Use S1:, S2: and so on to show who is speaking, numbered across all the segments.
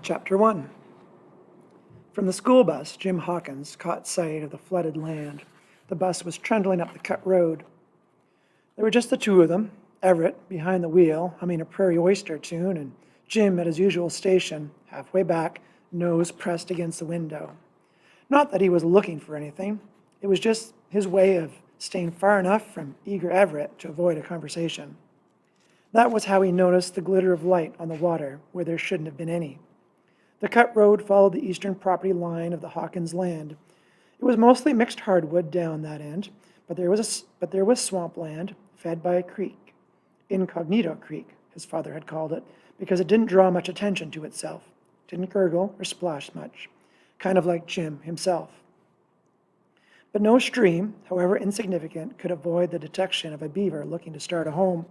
S1: Chapter 1. From the school bus, Jim Hawkins caught sight of the flooded land. The bus was trundling up the cut road. There were just the two of them, Everett behind the wheel, humming a Prairie Oyster tune, and Jim at his usual station, halfway back, nose pressed against the window. Not that he was looking for anything. It was just his way of staying far enough from eager Everett to avoid a conversation. That was how he noticed the glitter of light on the water where there shouldn't have been any. The cut road followed the eastern property line of the Hawkins land. It was mostly mixed hardwood down that end, but there was swampland fed by a creek. Incognito Creek, his father had called it, because it didn't draw much attention to itself, didn't gurgle or splash much, kind of like Jim himself. But no stream, however insignificant, could avoid the detection of a beaver looking to start a home.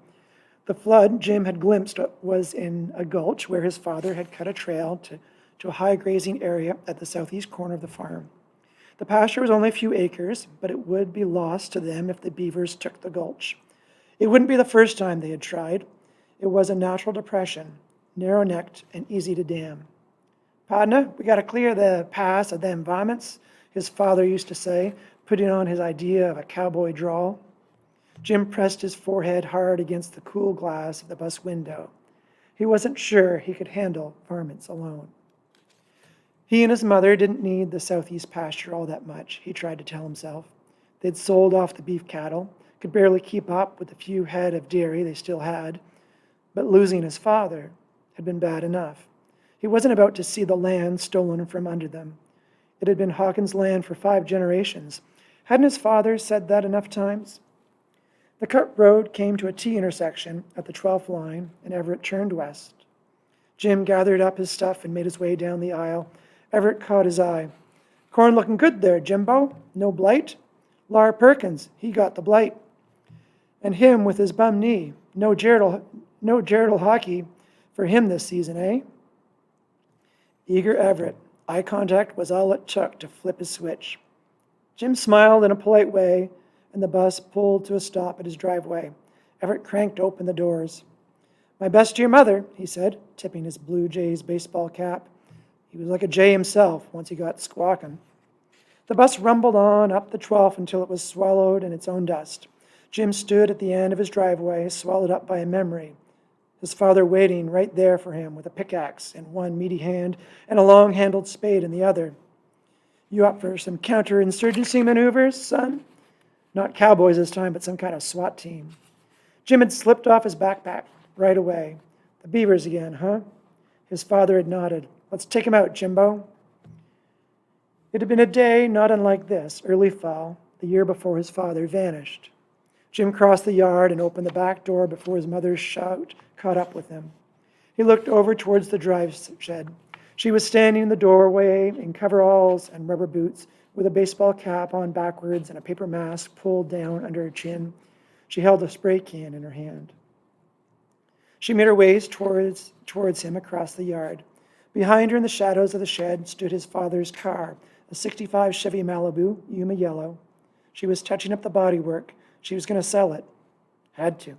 S1: The flood Jim had glimpsed was in a gulch where his father had cut a trail to a high grazing area at the southeast corner of the farm. The pasture was only a few acres, but it would be lost to them if the beavers took the gulch. It wouldn't be the first time they had tried. It was a natural depression, narrow-necked and easy to dam. "Pardner, we got to clear the pass of them varmints," his father used to say, putting on his idea of a cowboy drawl. Jim pressed his forehead hard against the cool glass of the bus window. He wasn't sure he could handle varmints alone. He and his mother didn't need the southeast pasture all that much, he tried to tell himself. They'd sold off the beef cattle, could barely keep up with the few head of dairy they still had, but losing his father had been bad enough. He wasn't about to see the land stolen from under them. It had been Hawkins' land for 5 generations. Hadn't his father said that enough times? The cut road came to a T intersection at the 12th line, and Everett turned west. Jim gathered up his stuff and made his way down the aisle. Everett caught his eye. "Corn looking good there, Jimbo. No blight? Lar Perkins, he got the blight. And him with his bum knee. No Gerald hockey for him this season, eh?" Eager Everett. Eye contact was all it took to flip his switch. Jim smiled in a polite way, and the bus pulled to a stop at his driveway. Everett cranked open the doors. "My best to your mother," he said, tipping his Blue Jays baseball cap. He was like a jay himself once he got squawking. The bus rumbled on up the 12th until it was swallowed in its own dust. Jim stood at the end of his driveway, swallowed up by a memory. His father waiting right there for him with a pickaxe in one meaty hand and a long-handled spade in the other. "You up for some counterinsurgency maneuvers, son?" Not cowboys this time, but some kind of SWAT team. Jim had slipped off his backpack right away. "The beavers again, huh?" His father had nodded. "Let's take 'em out, Jimbo." It had been a day not unlike this, early fall, the year before his father vanished. Jim crossed the yard and opened the back door before his mother's shout caught up with him. He looked over towards the drive shed. She was standing in the doorway in coveralls and rubber boots, with a baseball cap on backwards and a paper mask pulled down under her chin. She held a spray can in her hand. She made her way towards him across the yard. Behind her in the shadows of the shed stood his father's car, a 65 Chevy Malibu, Yuma yellow. She was touching up the bodywork. She was going to sell it. Had to.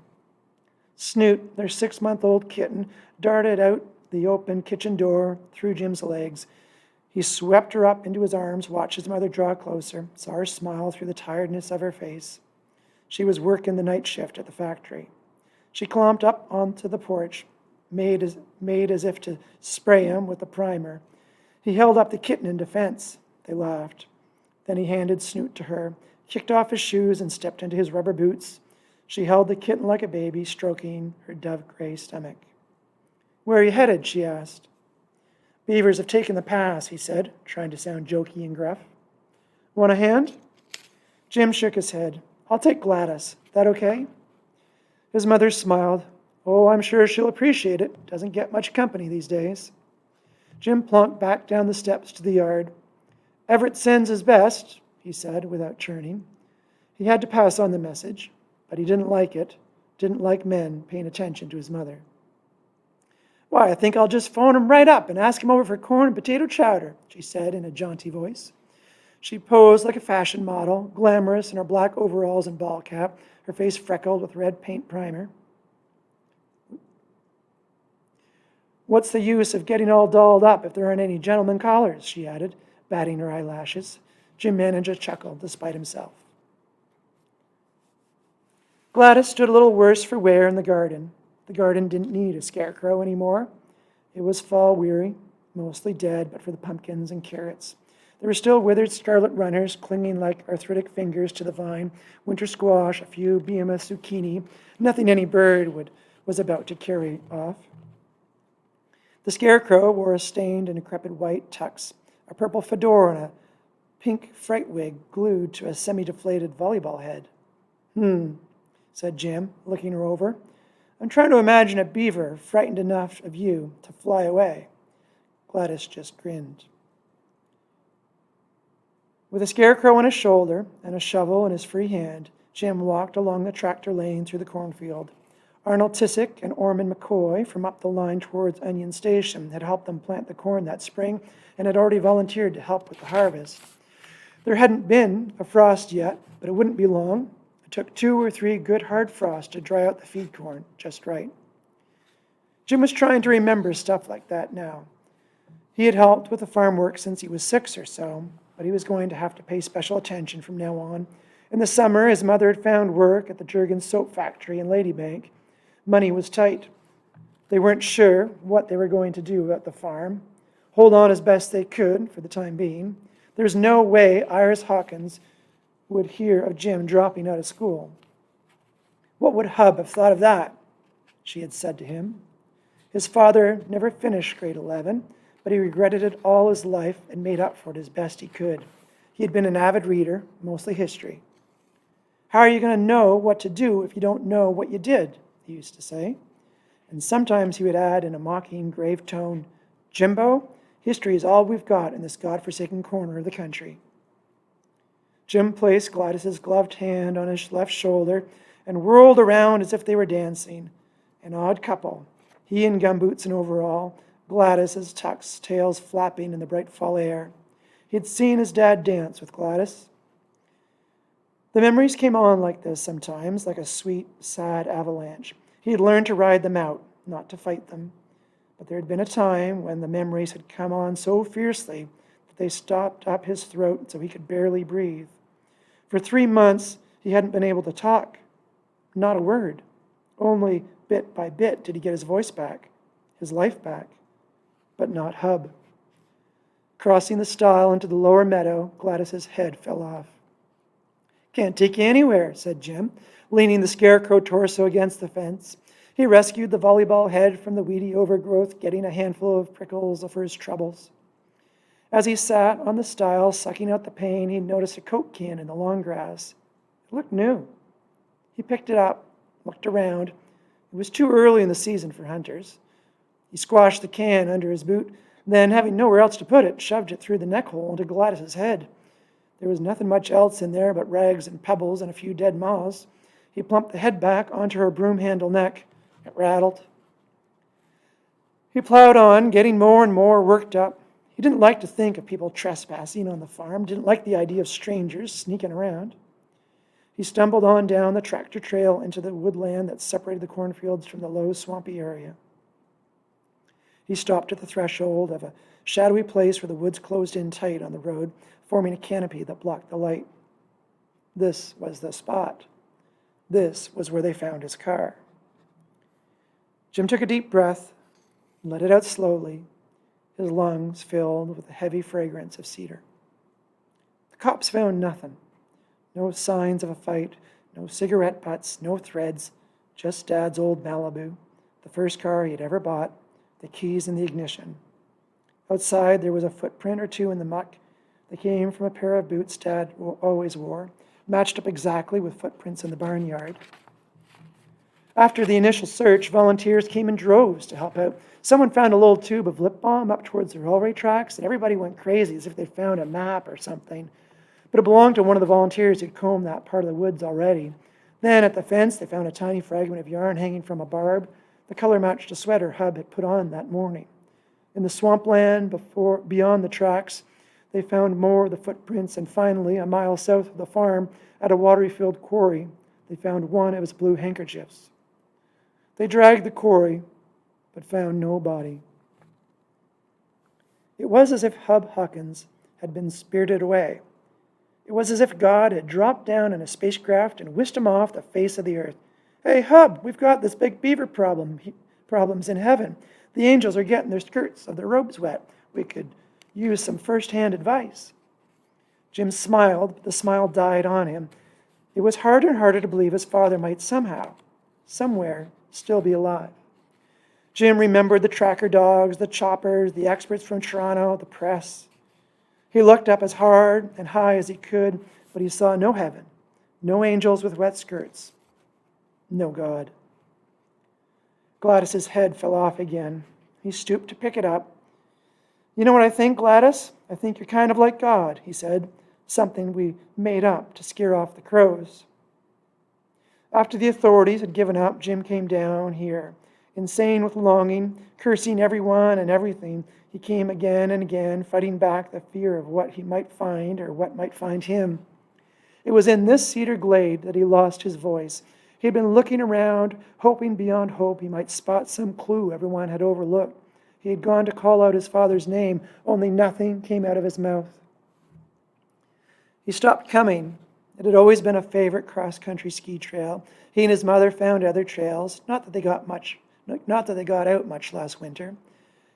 S1: Snoot, their 6-month-old kitten, darted out the open kitchen door through Jim's legs. He swept her up into his arms, watched his mother draw closer, saw her smile through the tiredness of her face. She was working the night shift at the factory. She clomped up onto the porch, made as if to spray him with the primer. He held up the kitten in defense. They laughed. Then he handed Snoot to her, kicked off his shoes, and stepped into his rubber boots. She held the kitten like a baby, stroking her dove-gray stomach. "Where are you headed?" she asked. "Beavers have taken the pass," he said, trying to sound jokey and gruff. "Want a hand?" Jim shook his head. "I'll take Gladys. That okay?" His mother smiled. "Oh, I'm sure she'll appreciate it. Doesn't get much company these days." Jim plunked back down the steps to the yard. "Everett sends his best," he said, without churning. He had to pass on the message, but he didn't like it, didn't like men paying attention to his mother. "Why, I think I'll just phone him right up and ask him over for corn and potato chowder," she said in a jaunty voice. She posed like a fashion model, glamorous in her black overalls and ball cap, her face freckled with red paint primer. What's the use of getting all dolled up if there aren't any gentlemen callers, she added, batting her eyelashes. Jim managed a chuckle despite himself. Gladys stood a little worse for wear in the garden. The garden didn't need a scarecrow anymore. It was fall-weary, mostly dead, but for the pumpkins and carrots. There were still withered scarlet runners clinging like arthritic fingers to the vine, winter squash, a few behemoth zucchini, nothing any bird was about to carry off. The scarecrow wore a stained and decrepit white tux, a purple fedora, and a pink fright wig glued to a semi-deflated volleyball head. Said Jim, looking her over. I'm trying to imagine a beaver frightened enough of you to fly away. Gladys just grinned. With a scarecrow on his shoulder and a shovel in his free hand, Jim walked along the tractor lane through the cornfield. Arnold Tissick and Ormond McCoy from up the line towards Onion Station had helped them plant the corn that spring and had already volunteered to help with the harvest. There hadn't been a frost yet, but it wouldn't be long. It took 2 or 3 good hard frosts to dry out the feed corn just right. Jim was trying to remember stuff like that now. He had helped with the farm work since he was 6 or so, but he was going to have to pay special attention from now on. In the summer, his mother had found work at the Jurgens soap factory in Ladybank. Money was tight. They weren't sure what they were going to do at the farm. Hold on as best they could for the time being. There was no way Iris Hawkins would hear of Jim dropping out of school. What would Hub have thought of that? She had said to him. His father never finished grade 11, but he regretted it all his life and made up for it as best he could. He had been an avid reader, mostly history. How are you going to know what to do if you don't know what you did? He used to say. And sometimes he would add in a mocking, grave tone, Jimbo, history is all we've got in this godforsaken corner of the country. Jim placed Gladys's gloved hand on his left shoulder and whirled around as if they were dancing. An odd couple, he in gumboots and overall, Gladys's tux, tails flapping in the bright fall air. He had seen his dad dance with Gladys. The memories came on like this sometimes, like a sweet, sad avalanche. He had learned to ride them out, not to fight them. But there had been a time when the memories had come on so fiercely that they stopped up his throat so he could barely breathe. For 3 months, he hadn't been able to talk. Not a word. Only bit by bit did he get his voice back, his life back. But not Hub. Crossing the stile into the lower meadow, Gladys's head fell off. Can't take you anywhere, said Jim, leaning the scarecrow torso against the fence. He rescued the volleyball head from the weedy overgrowth, getting a handful of prickles for his troubles. As he sat on the stile, sucking out the pain, he noticed a Coke can in the long grass. It looked new. He picked it up, looked around. It was too early in the season for hunters. He squashed the can under his boot, then, having nowhere else to put it, shoved it through the neck hole into Gladys's head. There was nothing much else in there but rags and pebbles and a few dead moths. He plumped the head back onto her broom-handle neck. It rattled. He plowed on, getting more and more worked up. He didn't like to think of people trespassing on the farm, didn't like the idea of strangers sneaking around. He stumbled on down the tractor trail into the woodland that separated the cornfields from the low, swampy area. He stopped at the threshold of a shadowy place where the woods closed in tight on the road, forming a canopy that blocked the light. This was the spot. This was where they found his car. Jim took a deep breath and let it out slowly, his lungs filled with the heavy fragrance of cedar. The cops found nothing. No signs of a fight, no cigarette butts, no threads, just Dad's old Malibu, the first car he had ever bought, the keys in the ignition. Outside, there was a footprint or two in the muck. They came from a pair of boots Dad always wore, matched up exactly with footprints in the barnyard. After the initial search, volunteers came in droves to help out. Someone found a little tube of lip balm up towards the railway tracks, and everybody went crazy as if they'd found a map or something. But it belonged to one of the volunteers who'd combed that part of the woods already. Then at the fence, they found a tiny fragment of yarn hanging from a barb. The color matched a sweater Hub had put on that morning. In the swampland beyond the tracks, they found more of the footprints, and finally, a mile south of the farm, at a watery-filled quarry, they found one of his blue handkerchiefs. They dragged the quarry, but found no body. It was as if Hub Hawkins had been spirited away. It was as if God had dropped down in a spacecraft and whisked him off the face of the earth. Hey, Hub, we've got this big beaver problems in heaven. The angels are getting their skirts of their robes wet. We could use some first-hand advice. Jim smiled, but the smile died on him. It was harder and harder to believe his father might somehow, somewhere, still be alive. Jim remembered the tracker dogs, the choppers, the experts from Toronto, the press. He looked up as hard and high as he could, but he saw no heaven, no angels with wet skirts, no God. Gladys's head fell off again. He stooped to pick it up. You know what I think, Gladys? I think you're kind of like God, he said, something we made up to scare off the crows. After the authorities had given up, Jim came down here. Insane with longing, cursing everyone and everything, he came again and again, fighting back the fear of what he might find or what might find him. It was in this cedar glade that he lost his voice. He had been looking around, hoping beyond hope he might spot some clue everyone had overlooked. He had gone to call out his father's name, only nothing came out of his mouth. He stopped coming. It had always been a favorite cross-country ski trail. He and his mother found other trails, not that they got out much last winter.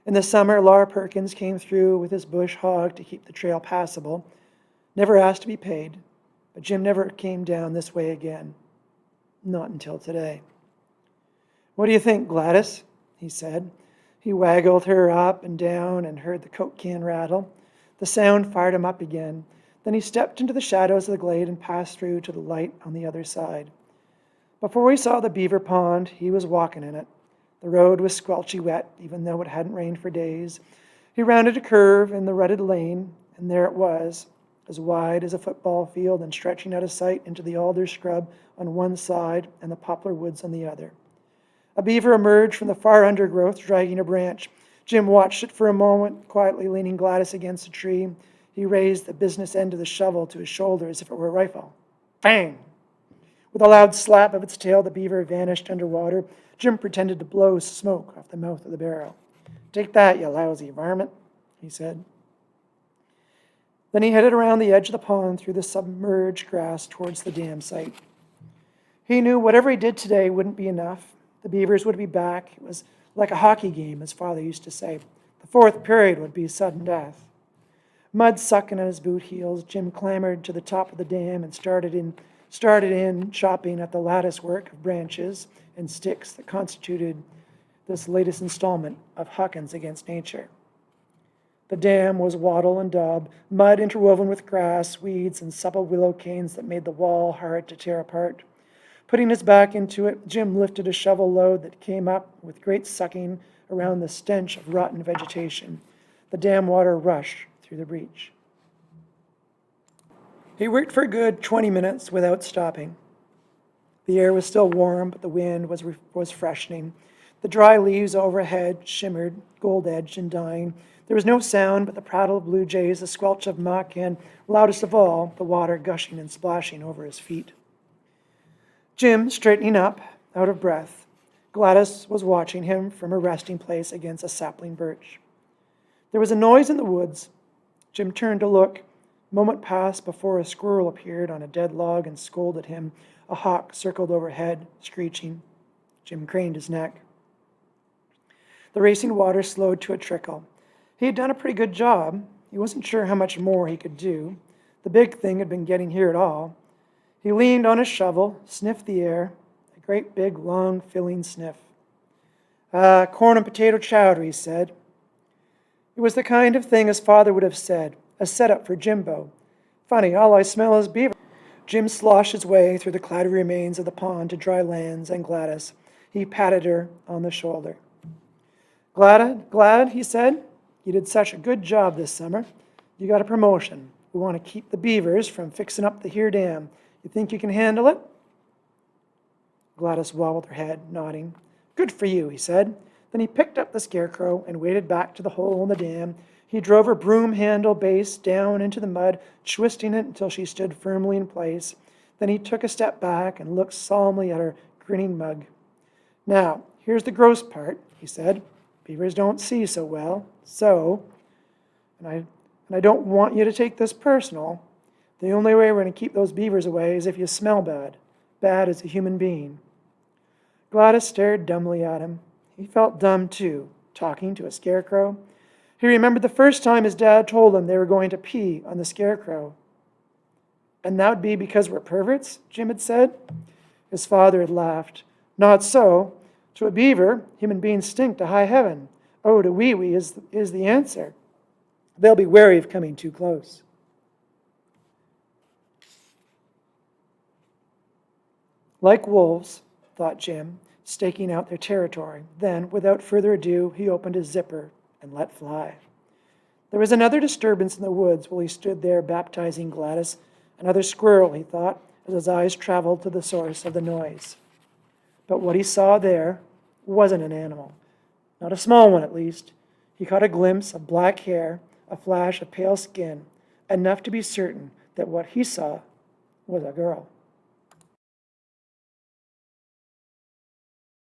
S1: In the summer, Laura Perkins came through with his bush hog to keep the trail passable. Never asked to be paid, but Jim never came down this way again. Not until today. What do you think, Gladys? He said. He waggled her up and down and heard the Coke can rattle. The sound fired him up again. Then he stepped into the shadows of the glade and passed through to the light on the other side. Before he saw the beaver pond, he was walking in it. The road was squelchy wet, even though it hadn't rained for days. He rounded a curve in the rutted lane, and there it was, as wide as a football field and stretching out of sight into the alder scrub on one side and the poplar woods on the other. A beaver emerged from the far undergrowth, dragging a branch. Jim watched it for a moment, quietly leaning Gladys against a tree. He raised the business end of the shovel to his shoulder as if it were a rifle. Bang! With a loud slap of its tail, the beaver vanished underwater. Jim pretended to blow smoke off the mouth of the barrel. Take that, you lousy varmint, he said. Then he headed around the edge of the pond through the submerged grass towards the dam site. He knew whatever he did today wouldn't be enough. The beavers would be back. It was like a hockey game, his father used to say. The fourth period would be sudden death. Mud sucking on his boot heels, Jim clambered to the top of the dam and started in chopping at the lattice work of branches and sticks that constituted this latest installment of Hawkins Against Nature. The dam was wattle and daub, mud interwoven with grass, weeds, and supple willow canes that made the wall hard to tear apart. Putting his back into it, Jim lifted a shovel load that came up with great sucking around the stench of rotten vegetation. The dam water rushed through the breach. He worked for a good 20 minutes without stopping. The air was still warm, but the wind was freshening. The dry leaves overhead shimmered, gold-edged and dying. There was no sound but the prattle of blue jays, the squelch of muck, and, loudest of all, the water gushing and splashing over his feet. Jim, straightening up, out of breath. Gladys was watching him from her resting place against a sapling birch. There was a noise in the woods. Jim turned to look. A moment passed before a squirrel appeared on a dead log and scolded him. A hawk circled overhead, screeching. Jim craned his neck. The racing water slowed to a trickle. He had done a pretty good job. He wasn't sure how much more he could do. The big thing had been getting here at all. He leaned on his shovel, sniffed the air, a great big, long, filling sniff. Corn and potato chowder, he said. It was the kind of thing his father would have said, a setup for Jimbo. Funny, all I smell is beaver. Jim sloshed his way through the cloudy remains of the pond to dry lands and Gladys. He patted her on the shoulder. Glad, he said. You did such a good job this summer. You got a promotion. We want to keep the beavers from fixing up the here dam. You think you can handle it? Gladys wobbled her head, nodding. Good for you, he said. Then he picked up the scarecrow and waded back to the hole in the dam. He drove her broom handle base down into the mud, twisting it until she stood firmly in place. Then he took a step back and looked solemnly at her grinning mug. Now, here's the gross part, he said. Beavers don't see so well, so... and I don't want you to take this personal. The only way we're going to keep those beavers away is if you smell bad, bad as a human being. Gladys stared dumbly at him. He felt dumb too, talking to a scarecrow. He remembered the first time his dad told him they were going to pee on the scarecrow. And that would be because we're perverts, Jim had said. His father had laughed. Not so. To a beaver, human beings stink to high heaven. Oh, to wee-wee is the answer. They'll be wary of coming too close. Like wolves, thought Jim, staking out their territory. Then, without further ado, he opened his zipper and let fly. There was another disturbance in the woods while he stood there baptizing Gladys. Another squirrel, he thought, as his eyes traveled to the source of the noise. But what he saw there wasn't an animal. Not a small one, at least. He caught a glimpse of black hair, a flash of pale skin, enough to be certain that what he saw was a girl.